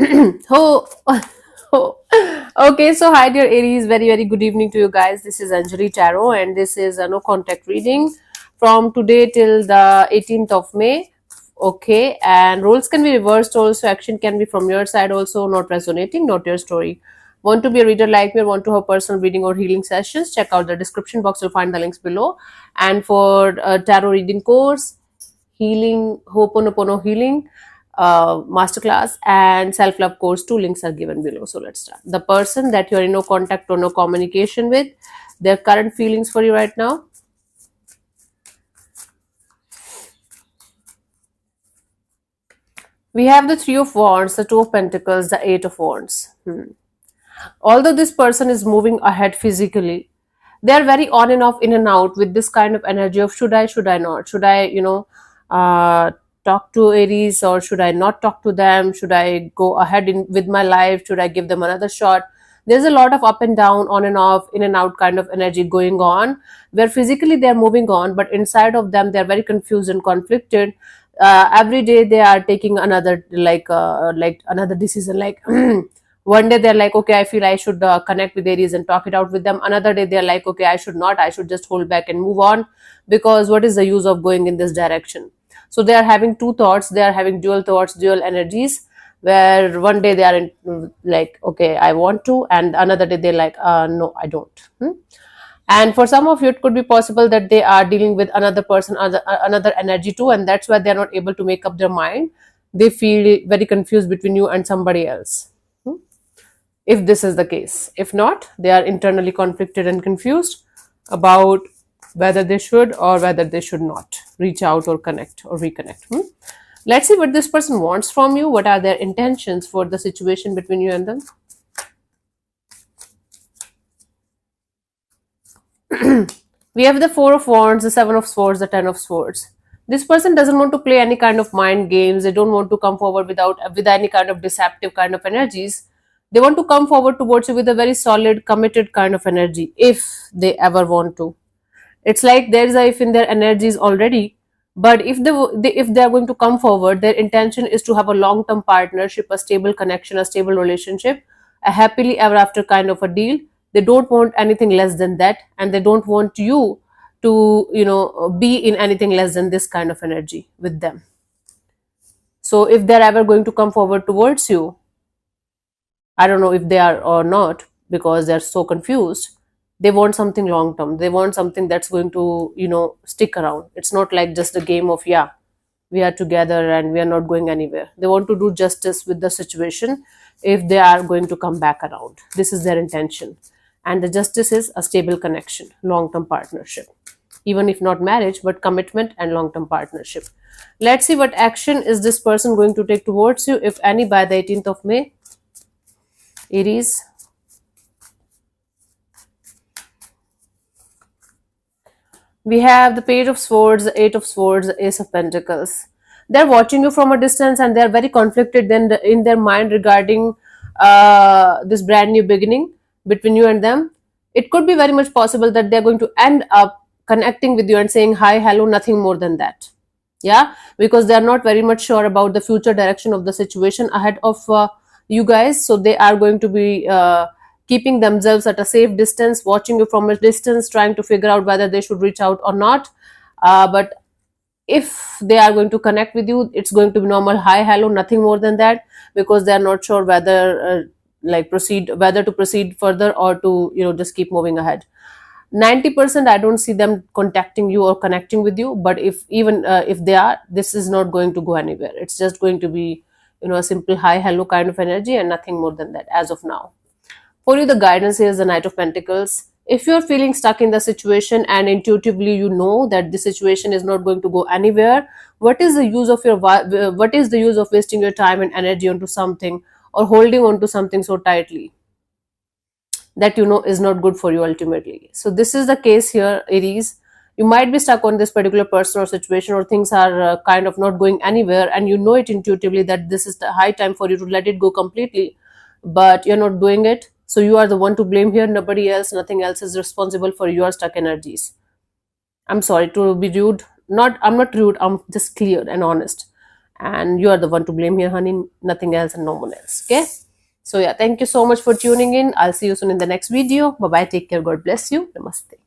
Oh, oh, okay. So, hi, dear Aries. Very, very good evening to you guys. This is Anjali Tarot, and this is a no contact reading from today till the 18th of May. Okay, and roles can be reversed also. Action can be from your side also, not resonating, not your story. Want to be a reader like me or want to have personal reading or healing sessions? Check out the description box. You'll find the links below. And for tarot reading course, healing, Ho'oponopono healing masterclass and self-love course, two links are given below. So let's start. The person that you're in no contact or no communication with, their current feelings for you right now. We have the Three of Wands, the Two of Pentacles, the Eight of Wands. Although this person is moving ahead physically, they are very on and off, in and out with this kind of energy of should I not, should I, talk to Aries, or should I not talk to them, should I go ahead with my life, should I give them another shot. There's a lot of up and down, on and off, in and out kind of energy going on, where physically they're moving on, but inside of them they're very confused and conflicted. Every day they are taking another, like another decision, like one day they're like, okay, I feel I should connect with Aries and talk it out with them. Another day they're like, okay, I should not, I should just hold back and move on, because what is the use of going in this direction. So they are having two thoughts, they are having dual thoughts, dual energies, where one day they are in, like, okay, I want to, and another day they're like, no, I don't. And for some of you it could be possible that they are dealing with another person, another energy too, and that's why they're not able to make up their mind. They feel very confused between you and somebody else. Hmm? If this is the case, if not, they are internally conflicted and confused about whether they should or whether they should not reach out or connect or reconnect. Let's see what this person wants from you. What are their intentions for the situation between you and them? We have the Four of Wands, the Seven of Swords, the Ten of Swords. This person doesn't want to play any kind of mind games. They don't want to come forward with any kind of deceptive kind of energies. They want to come forward towards you with a very solid, committed kind of energy, if they ever want to. It's like there's a if in their energies already, but if they are going to come forward, their intention is to have a long term partnership, a stable connection, a stable relationship, a happily ever after kind of a deal. They don't want anything less than that, and they don't want you to be in anything less than this kind of energy with them. So if they're ever going to come forward towards you, I don't know if they are or not, because they're so confused. They want something long term. They want something that's going to, stick around. It's not like just a game of, yeah, we are together and we are not going anywhere. They want to do justice with the situation if they are going to come back around. This is their intention. And the justice is a stable connection, long term partnership. Even if not marriage, but commitment and long term partnership. Let's see what action is this person going to take towards you, if any, by the 18th of May. Aries. We have the Page of Swords, the Eight of Swords, the Ace of Pentacles. They're watching you from a distance, and they're very conflicted then in their mind regarding this brand new beginning between you and them. It could be very much possible that they're going to end up connecting with you and saying hi, hello, nothing more than that. Yeah, because they're not very much sure about the future direction of the situation ahead of you guys. So they are going to be keeping themselves at a safe distance, watching you from a distance, trying to figure out whether they should reach out or not. But if they are going to connect with you, it's going to be normal hi, hello, nothing more than that, because they are not sure whether whether to proceed further or to just keep moving ahead. 90% I don't see them contacting you or connecting with you, but if they are, this is not going to go anywhere. It's just going to be a simple hi, hello kind of energy, and nothing more than that as of now. For you, the guidance here is the Knight of Pentacles. If you're feeling stuck in the situation and intuitively you know that the situation is not going to go anywhere, what is the use of wasting your time and energy onto something, or holding on to something so tightly that is not good for you ultimately? So this is the case here, Aries. You might be stuck on this particular person or situation, or things are kind of not going anywhere, and you know it intuitively that this is the high time for you to let it go completely, but you're not doing it. So you are the one to blame here, nobody else. Nothing else is responsible for your stuck energies. I'm sorry to be rude. I'm not rude, I'm just clear and honest. and you are the one to blame here, honey, nothing else and no one else. Okay, so yeah, thank you so much for tuning in. I'll see you soon in the next video. Bye bye, take care, God bless you, namaste.